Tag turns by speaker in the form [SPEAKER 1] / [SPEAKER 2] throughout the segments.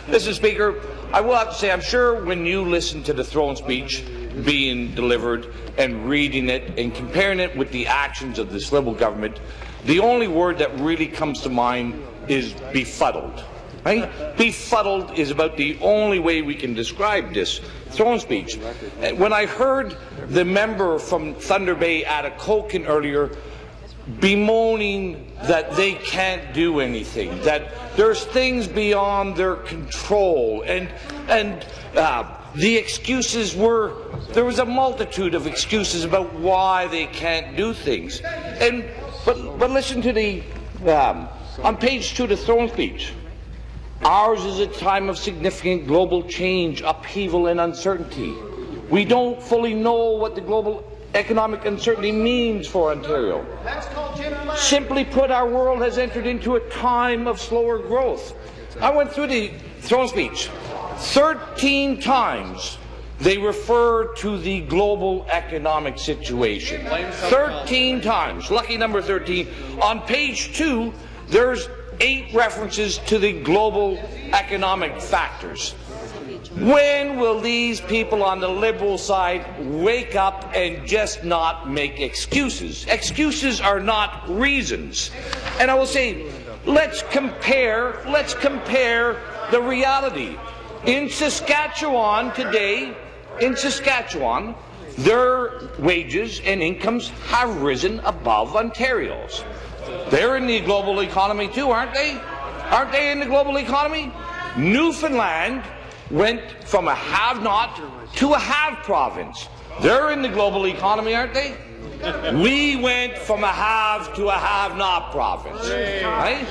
[SPEAKER 1] Mr. Speaker, I will have to say, I'm sure when you listen to the throne speech being delivered and reading it and comparing it with the actions of this Liberal government, the only word that really comes to mind is befuddled. Right? Befuddled is about the only way we can describe this throne speech. When I heard the member from Thunder Bay, Addington, earlier bemoaning that they can't do anything, that there's things beyond their control, and the excuses were, there was a multitude of excuses about why they can't do things. But listen to the, on page 2 of the throne speech. Ours is a time of significant global change, upheaval and uncertainty. We don't fully know what the global economic uncertainty means for Ontario. Simply put, our world has entered into a time of slower growth. I went through the throne speech. 13 times they refer to the global economic situation. 13 times. Lucky number 13. On page 2, there's 8 references to the global economic factors. When will these people on the Liberal side wake up and just not make excuses? Excuses are not reasons. And I will say, let's compare the reality. In Saskatchewan today, their wages and incomes have risen above Ontario's. They're in the global economy too, aren't they? Aren't they in the global economy? Newfoundland went from a have-not to a have province. They're in the global economy, aren't they? We went from a have to a have-not province. Right?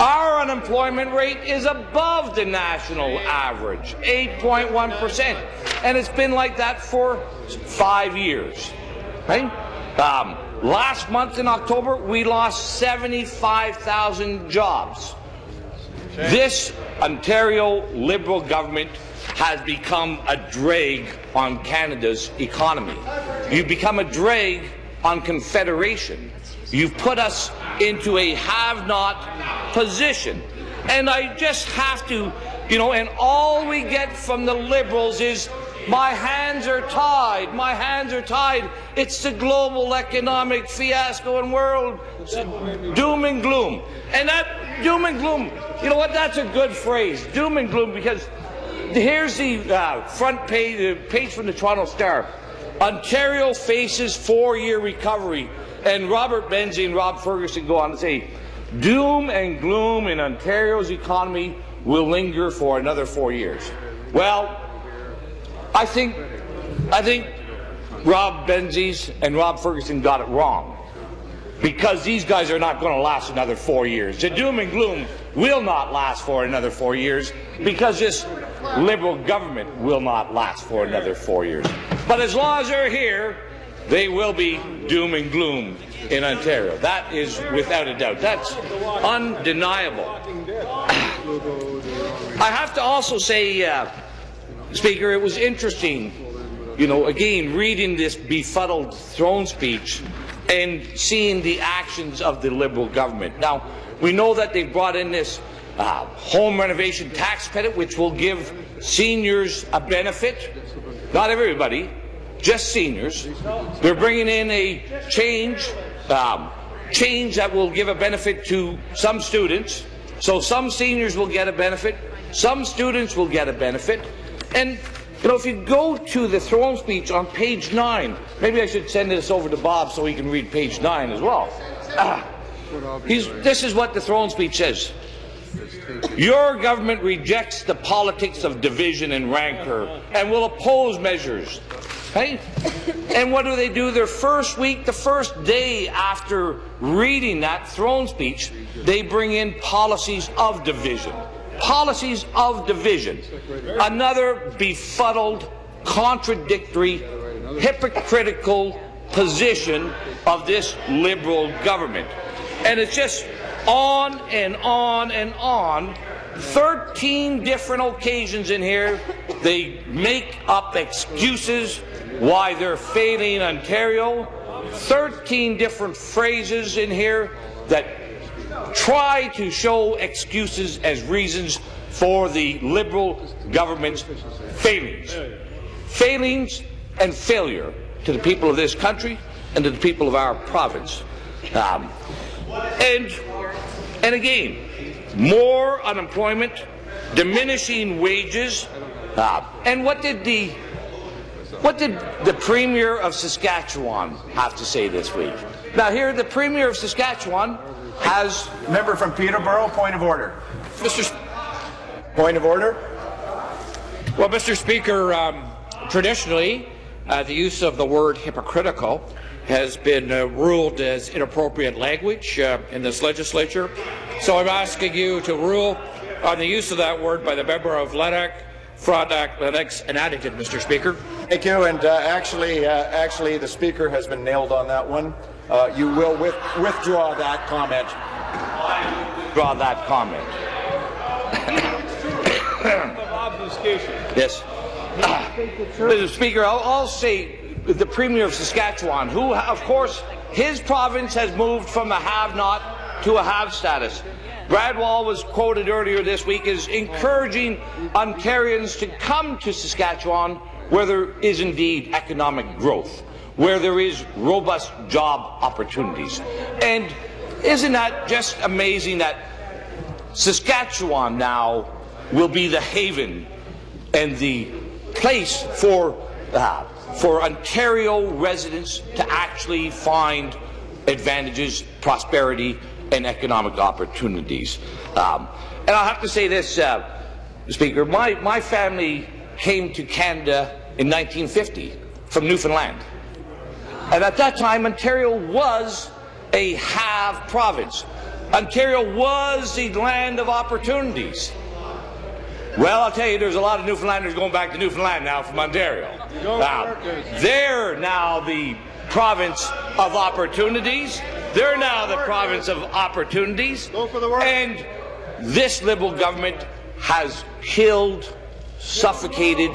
[SPEAKER 1] Our unemployment rate is above the national average, 8.1%. And it's been like that for 5 years. Right? Last month in October, we lost 75,000 jobs. This Ontario Liberal government has become a drag on Canada's economy. You've become a drag on Confederation. You've put us into a have-not position. And I just have to, and all we get from the Liberals is, my hands are tied, my hands are tied. It's the global economic fiasco and world doom and gloom. And that doom and gloom, you know what, that's a good phrase, doom and gloom, because here's the front page from the Toronto Star. Ontario faces 4-year recovery. And Robert Benzie and Rob Ferguson go on to say, doom and gloom in Ontario's economy will linger for another 4 years. Well, I think Rob Benzies and Rob Ferguson got it wrong, because these guys are not going to last another 4 years. The doom and gloom will not last for another 4 years, because this Liberal government will not last for another 4 years. But as long as they're here, they will be doom and gloom in Ontario. That is without a doubt. That's undeniable. I have to also say, Speaker, it was interesting, again, reading this befuddled throne speech and seeing the actions of the Liberal government. Now, we know that they've brought in this home renovation tax credit, which will give seniors a benefit. Not everybody, just seniors. They're bringing in a change that will give a benefit to some students. So some seniors will get a benefit, some students will get a benefit. And, if you go to the throne speech on page 9, maybe I should send this over to Bob so he can read page 9 as well. This is what the throne speech says. Your government rejects the politics of division and rancor and will oppose measures. Right? And what do? Their first week, the first day after reading that throne speech, they bring in policies of division. Policies of division. Another befuddled, contradictory, hypocritical position of this Liberal government. And it's just on and on and on. 13 different occasions in here, they make up excuses why they're failing Ontario. 13 different phrases in here that try to show excuses as reasons for the Liberal government's failings. Failings and failure to the people of this country and to the people of our province. And again, more unemployment, diminishing wages, and what did the Premier of Saskatchewan have to say this week? Now here, the Premier of Saskatchewan has...
[SPEAKER 2] Member from Peterborough, point of order. Point of order.
[SPEAKER 3] Well, Mr. Speaker, traditionally, the use of the word hypocritical has been ruled as inappropriate language in this legislature. So I'm asking you to rule on the use of that word by the member of Lanark, Frontenac, Lennox and Addington, Mr. Speaker.
[SPEAKER 2] Thank you, and actually the Speaker has been nailed on that one. You will withdraw that comment.
[SPEAKER 1] Withdraw that comment. Yes. Mr. Speaker, I'll say the Premier of Saskatchewan, who, of course, his province has moved from a have-not to a have status. Brad Wall was quoted earlier this week as encouraging Ontarians to come to Saskatchewan where there is indeed economic growth, where there is robust job opportunities. And isn't that just amazing that Saskatchewan now will be the haven and the place for Ontario residents to actually find advantages, prosperity, and economic opportunities. And I'll have to say this, Speaker, my family came to Canada in 1950 from Newfoundland. And at that time, Ontario was a have province. Ontario was the land of opportunities. Well, I'll tell you, there's a lot of Newfoundlanders going back to Newfoundland now from Ontario. They're now the province of opportunities. They're now the province of opportunities. And this Liberal government has killed, suffocated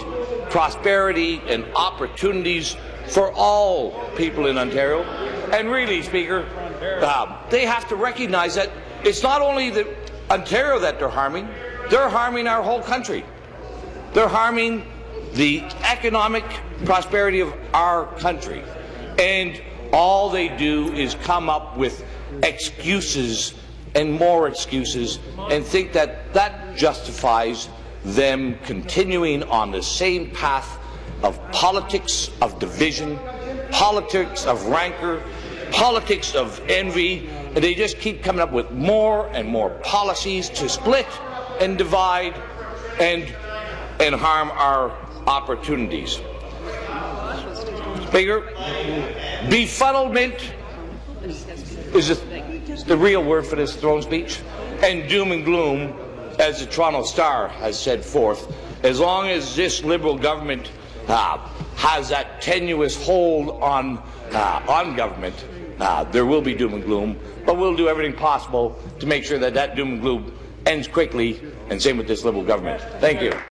[SPEAKER 1] prosperity and opportunities for all people in Ontario. And really, Speaker, they have to recognize that it's not only the Ontario that they're harming our whole country. They're harming the economic prosperity of our country. And all they do is come up with excuses and more excuses and think that that justifies them continuing on the same path of politics of division, politics of rancor, politics of envy, and they just keep coming up with more and more policies to split and divide and harm our opportunities. Speaker, befuddlement is the real word for this throne speech, and doom and gloom, as the Toronto Star has said forth. As long as this Liberal government has that tenuous hold on government, there will be doom and gloom, but we'll do everything possible to make sure that that doom and gloom ends quickly, and same with this Liberal government. Thank you.